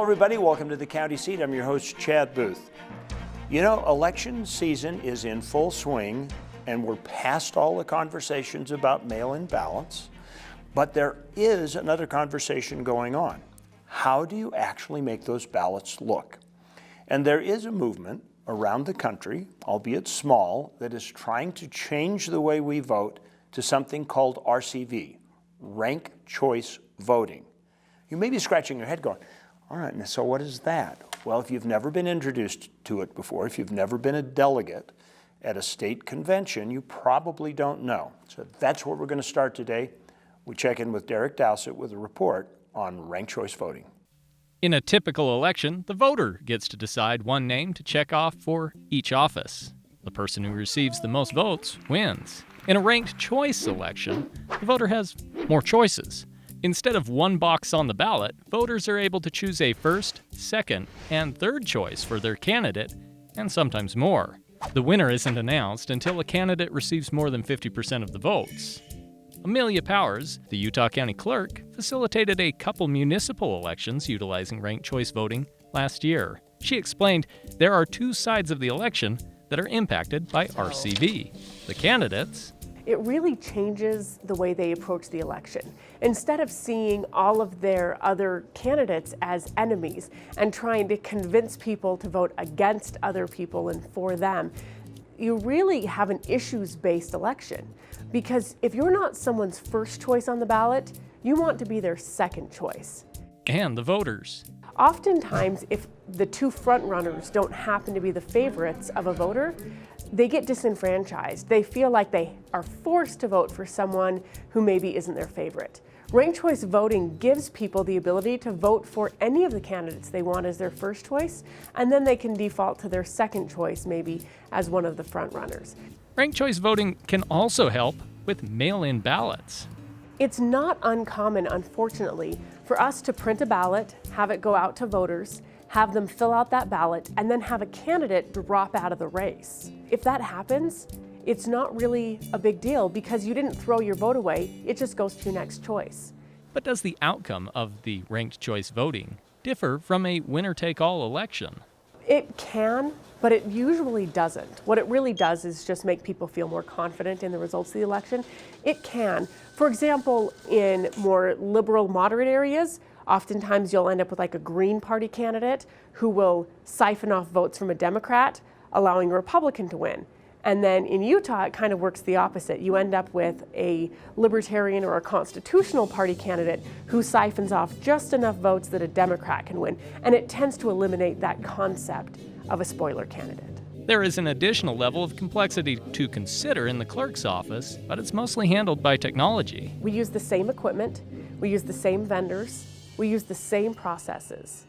everybody. Welcome to the County Seat. I'm your host, Chad Booth. You know, election season is in full swing, and we're past all the conversations about mail-in ballots, but there is another conversation going on. How do you actually make those ballots look? And there is a movement around the country, albeit small, that is trying to change the way we vote to something called RCV, Rank Choice Voting. You may be scratching your head going, all right, so what is that? Well, if you've never been introduced to it before, if you've never been a delegate at a state convention, you probably don't know. So that's what we're going to start today. We check in with Derek Dowsett with a report on ranked choice voting. In a typical election, the voter gets to decide one name to check off for each office. The person who receives the most votes wins. In a ranked choice election, the voter has more choices. Instead of one box on the ballot, voters are able to choose a first, second, and third choice for their candidate, and sometimes more. The winner isn't announced until a candidate receives more than 50% of the votes. Amelia Powers, the Utah County Clerk, facilitated a couple municipal elections utilizing ranked choice voting last year. She explained there are two sides of the election that are impacted by RCV. The candidates. It really changes the way they approach the election. Instead of seeing all of their other candidates as enemies and trying to convince people to vote against other people and for them, you really have an issues-based election. Because if you're not someone's first choice on the ballot, you want to be their second choice. And the voters. Oftentimes, if the two front runners don't happen to be the favorites of a voter, they get disenfranchised. They feel like they are forced to vote for someone who maybe isn't their favorite. Ranked choice voting gives people the ability to vote for any of the candidates they want as their first choice, and then they can default to their second choice maybe as one of the front runners. Ranked choice voting can also help with mail-in ballots. It's not uncommon, unfortunately, for us to print a ballot, have it go out to voters, have them fill out that ballot, and then have a candidate drop out of the race. If that happens, it's not really a big deal because you didn't throw your vote away, it just goes to your next choice. But does the outcome of the ranked choice voting differ from a winner-take-all election? It can, but it usually doesn't. What it really does is just make people feel more confident in the results of the election. It can. For example, in more liberal, moderate areas, oftentimes you'll end up with like a Green Party candidate who will siphon off votes from a Democrat, allowing a Republican to win. And then in Utah, it kind of works the opposite. You end up with a Libertarian or a Constitutional Party candidate who siphons off just enough votes that a Democrat can win. And it tends to eliminate that concept of a spoiler candidate. There is an additional level of complexity to consider in the clerk's office, but it's mostly handled by technology. We use the same equipment, we use the same vendors, we use the same processes.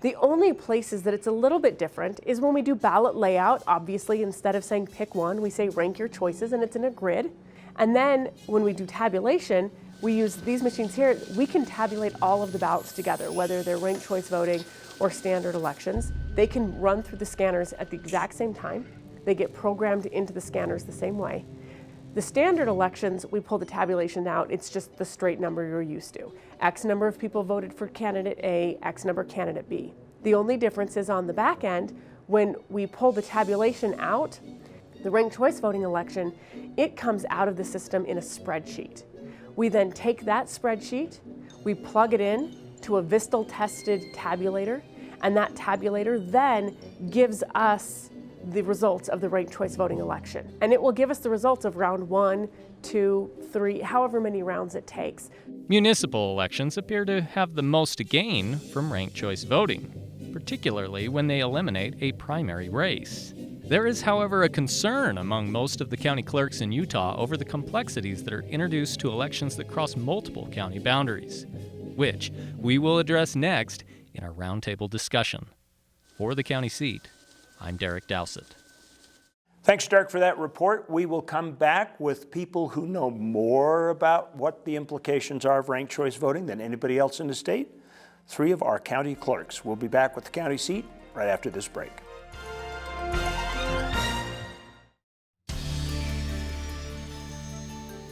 The only places that it's a little bit different is when we do ballot layout. Obviously, instead of saying pick one, we say rank your choices, and it's in a grid. And then when we do tabulation, we use these machines here. We can tabulate all of the ballots together, whether they're ranked choice voting or standard elections. They can run through the scanners at the exact same time. They get programmed into the scanners the same way. The standard elections, we pull the tabulation out. It's just the straight number you're used to. X number of people voted for candidate A, X number candidate B. The only difference is on the back end, when we pull the tabulation out, the ranked choice voting election, it comes out of the system in a spreadsheet. We then take that spreadsheet, we plug it in to a Vistal tested tabulator, and that tabulator then gives us the results of the ranked choice voting election. And it will give us the results of round 1, 2, 3, however many rounds it takes. Municipal elections appear to have the most to gain from ranked choice voting, particularly when they eliminate a primary race. There is, however, a concern among most of the county clerks in Utah over the complexities that are introduced to elections that cross multiple county boundaries, which we will address next in our roundtable discussion. For the county seat, I'm Derek Dowsett. Thanks, Derek, for that report. We will come back with people who know more about what the implications are of ranked choice voting than anybody else in the state. 3 of our county clerks. We'll be back with the county seat right after this break.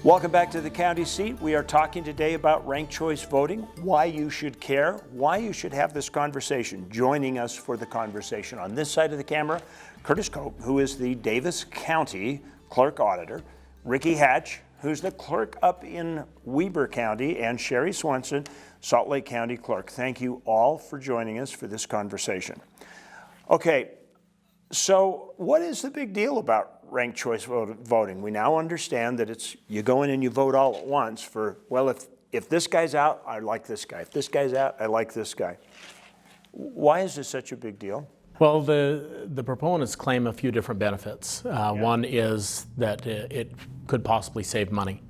Welcome back to the county seat. We are talking today about ranked choice voting, why you should care, why you should have this conversation. Joining us for the conversation on this side of the camera, Curtis Koch, who is the Davis County Clerk Auditor, Ricky Hatch, who's the clerk up in Weber County, and Sherrie Swensen, Salt Lake County Clerk. Thank you all for joining us for this conversation. Okay, so what is the big deal about ranked choice voting? We now understand that it's you go in and you vote all at once for, well, if this guy's out, I like this guy. If this guy's out, I like this guy. Why is this such a big deal? Well, the proponents claim a few different benefits. One is that it could possibly save money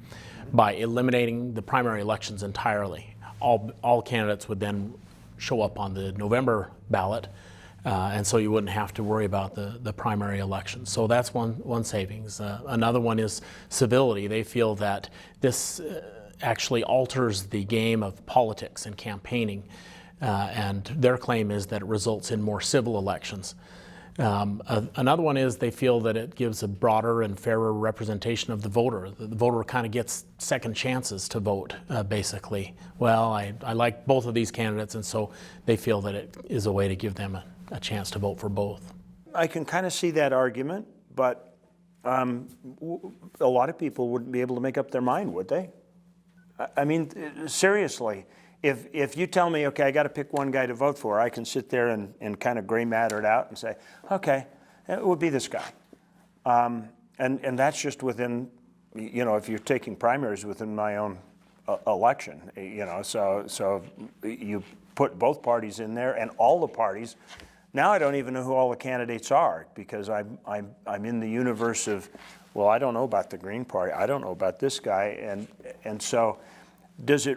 by eliminating the primary elections entirely. All candidates would then show up on the November ballot, and so you wouldn't have to worry about the primary elections. So that's one savings. Another one is civility. They feel that this actually alters the game of politics and campaigning, and their claim is that it results in more civil elections. Another one is they feel that it gives a broader and fairer representation of the voter. The voter kind of gets second chances to vote, basically. Well, I like both of these candidates, and so they feel that it is a way to give them a chance to vote for both. I can kind of see that argument, but a lot of people wouldn't be able to make up their mind, would they? I mean, seriously, if you tell me, okay, I got to pick one guy to vote for, I can sit there and kind of gray matter it out and say, okay, it would be this guy. And that's just within, if you're taking primaries within my own election, so you put both parties in there and all the parties. Now I don't even know who all the candidates are because I'm in the universe of, well, I don't know about the Green Party, I don't know about this guy, and so does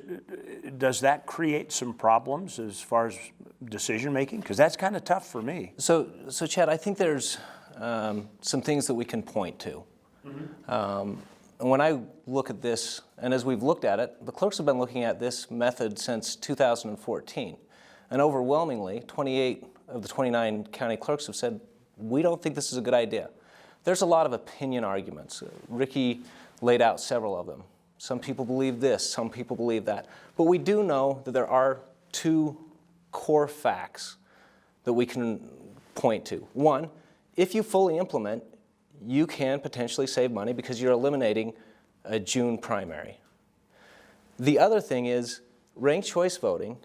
that create some problems as far as decision making? Because that's kind of tough for me. So Chad, I think there's some things that we can point to. Mm-hmm. And when I look at this, and as we've looked at it, the clerks have been looking at this method since 2014. And overwhelmingly, 28 of the 29 county clerks have said, we don't think this is a good idea. There's a lot of opinion arguments. Ricky laid out several of them. Some people believe this, some people believe that. But we do know that there are two core facts that we can point to. One, if you fully implement, you can potentially save money because you're eliminating a June primary. The other thing is ranked choice voting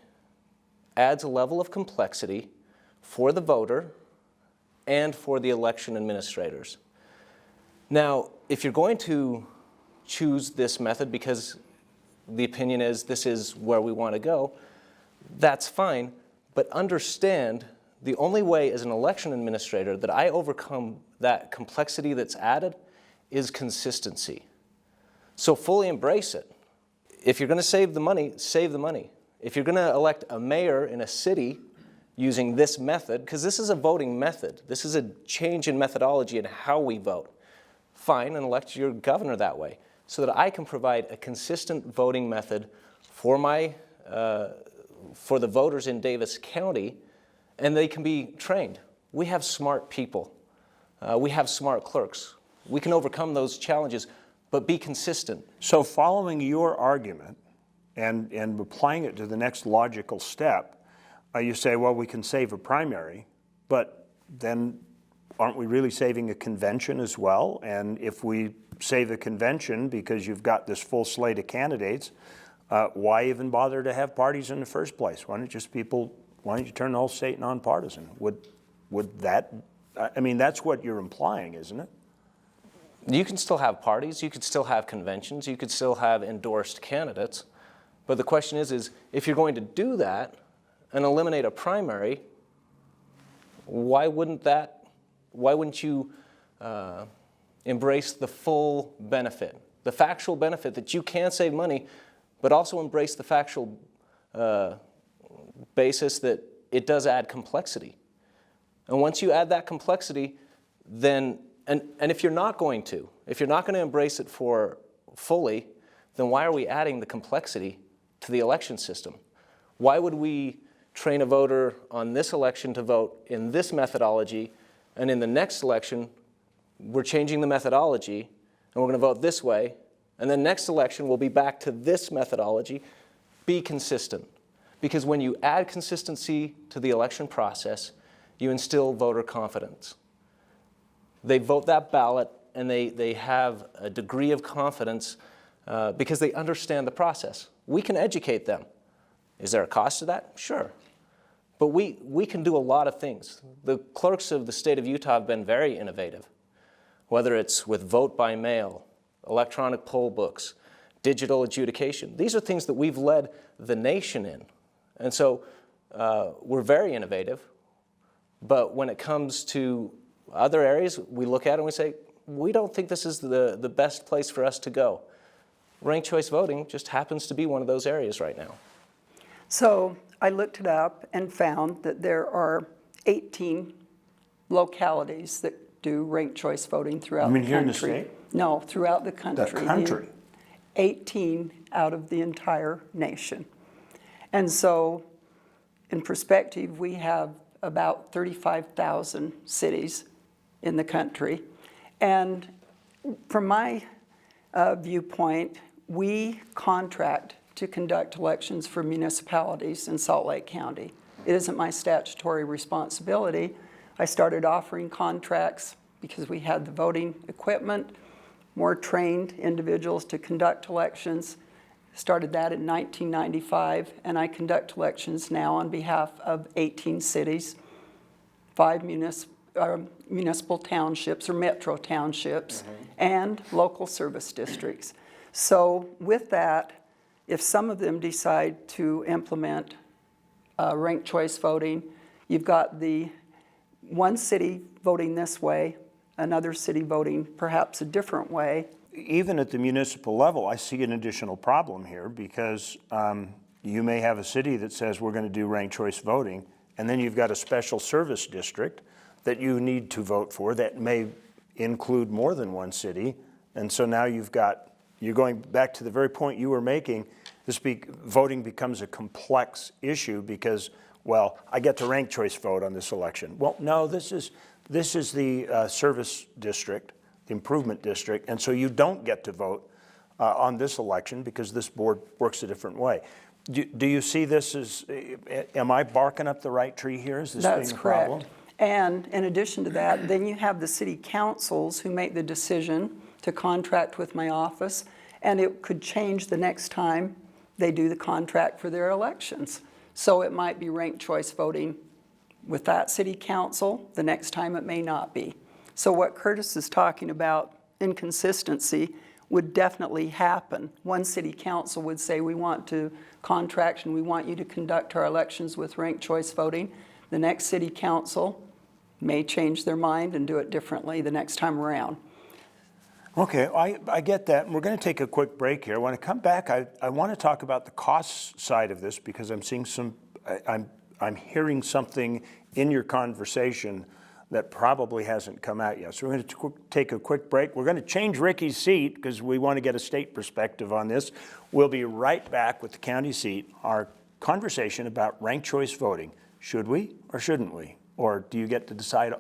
adds a level of complexity for the voter and for the election administrators. Now, if you're going to choose this method because the opinion is this is where we want to go, that's fine, but understand the only way as an election administrator that I overcome that complexity that's added is consistency. So fully embrace it. If you're going to save the money, save the money. If you're going to elect a mayor in a city using this method, because this is a voting method, this is a change in methodology in how we vote, fine, and elect your governor that way so that I can provide a consistent voting method for the voters in Davis County, and they can be trained. We have smart people. We have smart clerks. We can overcome those challenges, but be consistent. So following your argument and applying it to the next logical step, you say, well, we can save a primary, but then aren't we really saving a convention as well? And if we save a convention because you've got this full slate of candidates, why even bother to have parties in the first place? Why don't you turn the whole state nonpartisan? Would that, I mean, that's what you're implying, isn't it? You can still have parties, you could still have conventions, you could still have endorsed candidates. But the question is if you're going to do that and eliminate a primary, why wouldn't you embrace the full benefit, the factual benefit that you can save money, but also embrace the factual basis that it does add complexity. And once you add that complexity, then, and if you're not going to embrace it for fully, then why are we adding the complexity to the election system? Why would we train a voter on this election to vote in this methodology, and in the next election, we're changing the methodology, and we're going to vote this way, And then next election, we'll be back to this methodology. Be consistent. Because when you add consistency to the election process, you instill voter confidence. They vote that ballot, and they have a degree of confidence because they understand the process. We can educate them. Is there a cost to that? Sure. But we can do a lot of things. The clerks of the state of Utah have been very innovative, whether it's with vote by mail, electronic poll books, digital adjudication. These are things that we've led the nation in. And so we're very innovative. But when it comes to other areas, we look at it and we say, we don't think this is the best place for us to go. Ranked choice voting just happens to be one of those areas right now. So I looked it up and found that there are 18 localities that do ranked choice voting throughout the country. Here in the state? No, throughout the country. The country? 18 out of the entire nation. And so, in perspective, we have about 35,000 cities in the country. And from my viewpoint, we contract to conduct elections for municipalities in Salt Lake County. It isn't my statutory responsibility. I started offering contracts because we had the voting equipment, more trained individuals to conduct elections. Started that in 1995, and I conduct elections now on behalf of 18 cities, 5 municipal townships or metro townships, and local service districts. So with that, if some of them decide to implement ranked choice voting, you've got the one city voting this way, another city voting perhaps a different way. Even at the municipal level, I see an additional problem here because you may have a city that says we're going to do ranked choice voting, and then you've got a special service district that you need to vote for that may include more than one city. And so now you're going back to the very point you were making. Voting becomes a complex issue because, well, I get to ranked choice vote on this election. Well, no, this is the service district, the improvement district, and so you don't get to vote on this election because this board works a different way. Do you see this as, am I barking up the right tree here? Is this being a problem? That's correct. And in addition to that, then you have the city councils who make the decision to contract with my office, and it could change the next time they do the contract for their elections. So it might be ranked choice voting with that city council, the next time it may not be. So what Curtis is talking about, inconsistency, would definitely happen. One city council would say, we want to contract and we want you to conduct our elections with ranked choice voting. The next city council may change their mind and do it differently the next time around. Okay, I get that. We're going to take a quick break here. When I come back, I want to talk about the cost side of this because I'm seeing I'm hearing something in your conversation that probably hasn't come out yet. So we're going to take a quick break. We're going to change Ricky's seat because we want to get a state perspective on this. We'll be right back with the county seat, our conversation about ranked choice voting. Should we or shouldn't we? Or do you get to decide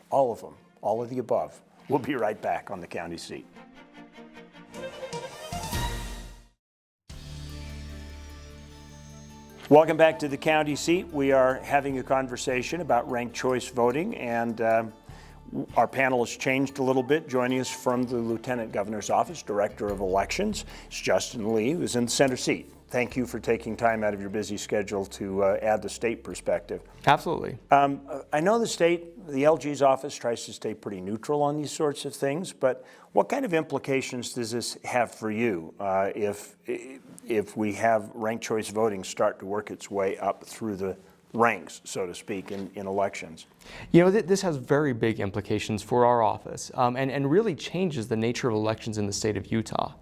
all of them, all of the above? We'll be right back on the county seat. Welcome back to the county seat. We are having a conversation about ranked choice voting, and our panel has changed a little bit. Joining us from the Lieutenant Governor's Office, Director of Elections, is Justin Lee, who's in the center seat. Thank you for taking time out of your busy schedule to add the state perspective. Absolutely. I know the LG's office tries to stay pretty neutral on these sorts of things, but what kind of implications does this have for you if we have ranked choice voting start to work its way up through the ranks, so to speak, in elections? You know, this has very big implications for our office and really changes the nature of elections in the state of Utah.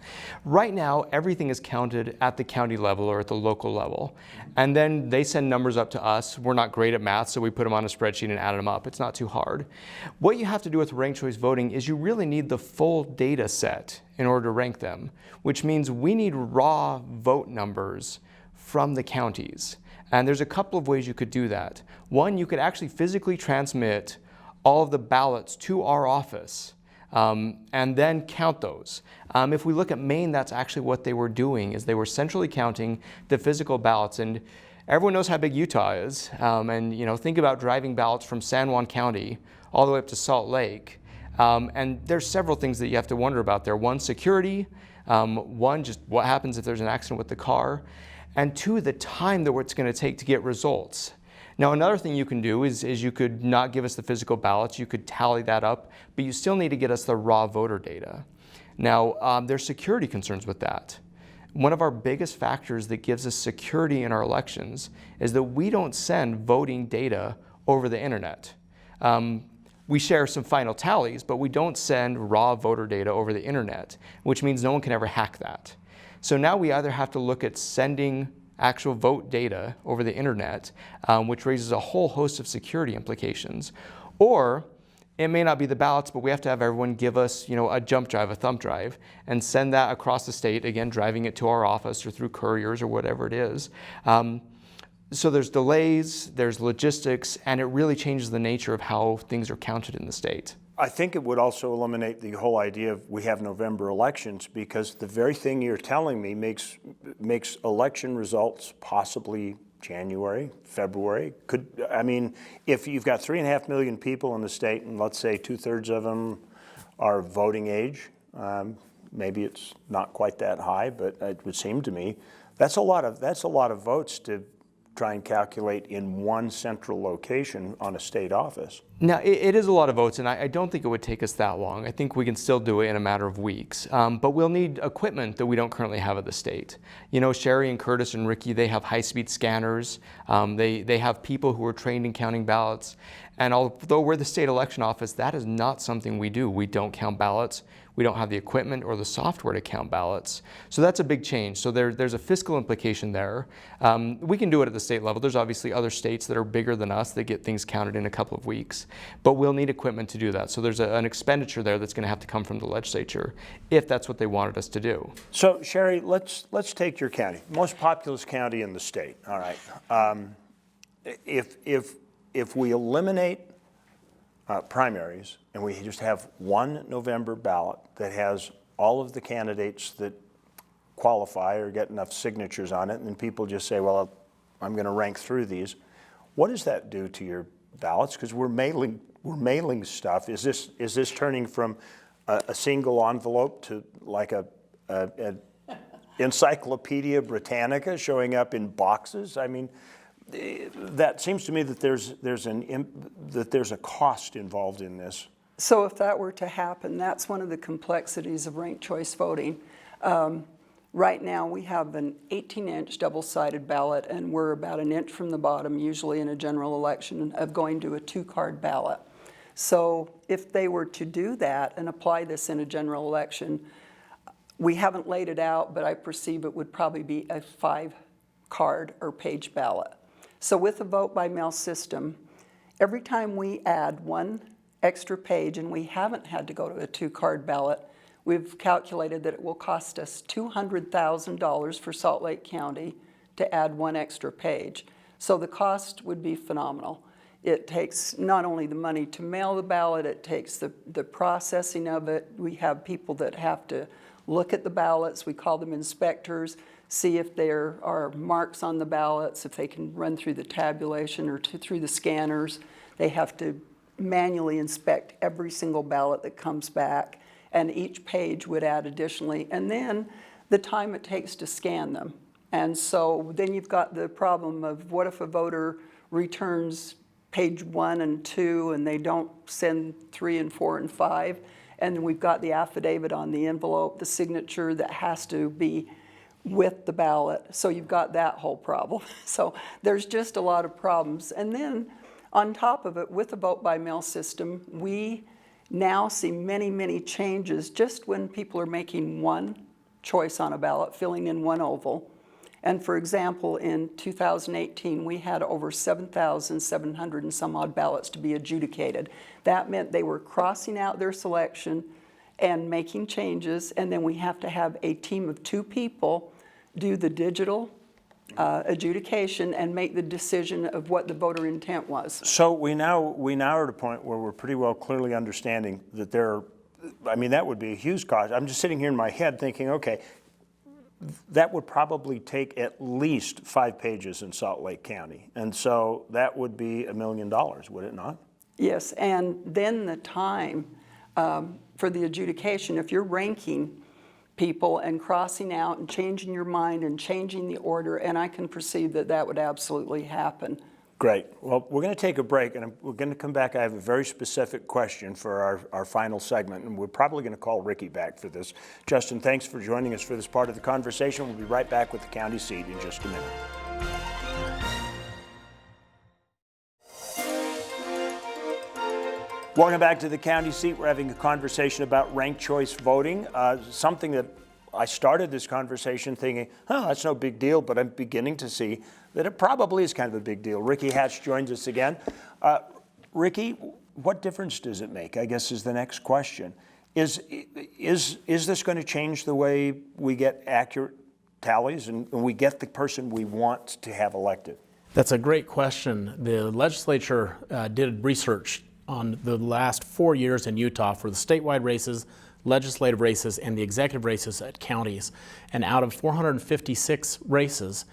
Right now, everything is counted at the county level or at the local level, and then they send numbers up to us. We're not great at math, so we put them on a spreadsheet and add them up. It's not too hard. What you have to do with ranked choice voting is you really need the full data set in order to rank them, which means we need raw vote numbers from the counties. And there's a couple of ways you could do that. One, you could actually physically transmit all of the ballots to our office and then count those. If we look at Maine, that's actually what they were doing, is they were centrally counting the physical ballots. And everyone knows how big Utah is. And think about driving ballots from San Juan County all the way up to Salt Lake. And there's several things that you have to wonder about there. One, security. One, just what happens if there's an accident with the car. And two, the time that it's going to take to get results. Now, another thing you can do is you could not give us the physical ballots. You could tally that up, but you still need to get us the raw voter data. Now, there's security concerns with that. One of our biggest factors that gives us security in our elections is that we don't send voting data over the internet. We share some final tallies, but we don't send raw voter data over the internet, which means no one can ever hack that. So now we either have to look at sending actual vote data over the internet, which raises a whole host of security implications, or it may not be the ballots, but we have to have everyone give us, a jump drive, a thumb drive, and send that across the state, again, driving it to our office or through couriers or whatever it is. So there's delays, there's logistics, and it really changes the nature of how things are counted in the state. I think it would also eliminate the whole idea of we have November elections, because the very thing you're telling me makes election results possibly January, February. If you've got 3.5 million people in the state, and let's say 2/3 of them are voting age, maybe it's not quite that high, but it would seem to me that's a lot of votes to try and calculate in one central location on a state office. Now, it is a lot of votes, and I don't think it would take us that long. I think we can still do it in a matter of weeks, but we'll need equipment that we don't currently have at the state. Sherrie and Curtis and Ricky, they have high-speed scanners. They have people who are trained in counting ballots, and although we're the state election office, that is not something we do. We don't count ballots. We don't have the equipment or the software to count ballots. So that's a big change. So there's a fiscal implication there. We can do it at the state level. There's obviously other states that are bigger than us that get things counted in a couple of weeks, but we'll need equipment to do that. So there's an expenditure there that's going to have to come from the legislature if that's what they wanted us to do. So Sherrie, let's take your county, most populous county in the state. All right. If we eliminate primaries, and we just have one November ballot that has all of the candidates that qualify or get enough signatures on it, and then people just say, well, I'm going to rank through these. What does that do to your ballots? Because we're mailing stuff. Is this turning from a single envelope to like a Encyclopedia Britannica showing up in boxes? That seems to me that there's a cost involved in this. So if that were to happen, that's one of the complexities of ranked choice voting. Right now we have an 18-inch double-sided ballot, and we're about an inch from the bottom, usually in a general election, of going to a 2-card ballot. So if they were to do that and apply this in a general election, we haven't laid it out, but I perceive it would probably be a 5-card or page ballot. So with a vote by mail system, every time we add one extra page, and we haven't had to go to a 2-card ballot, we've calculated that it will cost us $200,000 for Salt Lake County to add one extra page. So the cost would be phenomenal. It takes not only the money to mail the ballot, it takes the processing of it. We have people that have to look at the ballots. We call them inspectors, see if there are marks on the ballots, if they can run through the tabulation or through the scanners. They have to manually inspect every single ballot that comes back, and each page would add additionally, and then the time it takes to scan them. And so then you've got the problem of what if a voter returns page 1 and 2 and they don't send 3 and 4 and 5, and then we've got the affidavit on the envelope, the signature that has to be with the ballot. So you've got that whole problem. So there's just a lot of problems. And then on top of it, with the vote by mail system, we now see many, many changes just when people are making one choice on a ballot, filling in one oval. And for example, in 2018, we had over 7,700 and some odd ballots to be adjudicated. That meant they were crossing out their selection and making changes, and then we have to have a team of 2 people do the digital adjudication and make the decision of what the voter intent was. So we now are at a point where we're pretty well clearly understanding that there I mean, that would be a huge cost. I'm just sitting here in my head thinking, okay, that would probably take at least 5 pages in Salt Lake County. And so that would be $1 million, would it not? Yes, and then the time for the adjudication, if you're ranking people and crossing out and changing your mind and changing the order, and I can perceive that that would absolutely happen. Great. Well, we're going to take a break, and we're going to come back. I have a very specific question for our final segment, and we're probably going to call Ricky back for this. Justin, thanks for joining us for this part of the conversation. We'll be right back with the county seat in just a minute. Welcome back to the county seat. We're having a conversation about ranked choice voting, something that I started this conversation thinking, that's no big deal, but I'm beginning to see that it probably is kind of a big deal. Ricky Hatch joins us again. Ricky, what difference does it make, I guess, is the next question. Is this going to change the way we get accurate tallies and we get the person we want to have elected? That's a great question. The legislature did research on the last 4 years in Utah for the statewide races, legislative races, and the executive races at counties. And out of 456 races,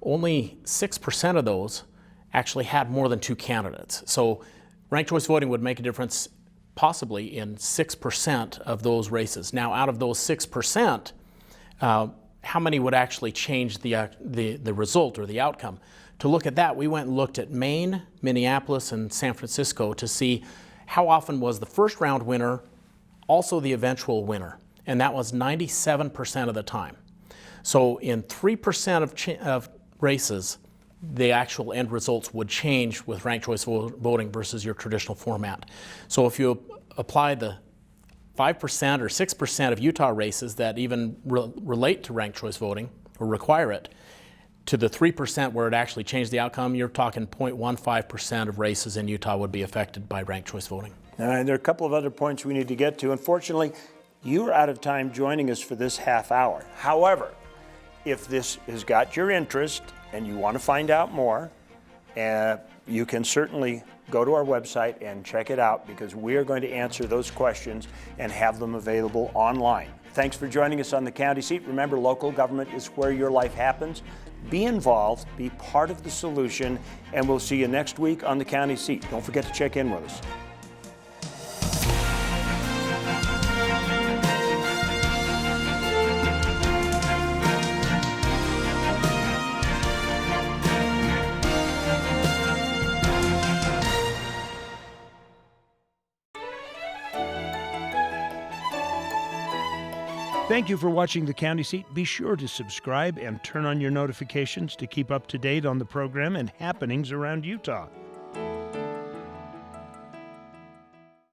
only 6% of those actually had more than 2 candidates. So ranked choice voting would make a difference possibly in 6% of those races. Now, out of those 6%, how many would actually change the result or the outcome? To look at that, we went and looked at Maine, Minneapolis, and San Francisco to see how often was the first round winner also the eventual winner, and that was 97% of the time. So in 3% of races, the actual end results would change with ranked choice voting versus your traditional format. So if you apply the 5% or 6% of Utah races that even relate to ranked choice voting or require it, to the 3% where it actually changed the outcome, you're talking 0.15% of races in Utah would be affected by ranked choice voting. And there are a couple of other points we need to get to. Unfortunately, you're out of time joining us for this half hour. However, if this has got your interest and you want to find out more, you can certainly go to our website and check it out, because we are going to answer those questions and have them available online. Thanks for joining us on the county seat. Remember, local government is where your life happens. Be involved, be part of the solution, and we'll see you next week on the county seat. Don't forget to check in with us. Thank you for watching the County Seat. Be sure to subscribe and turn on your notifications to keep up to date on the program and happenings around Utah.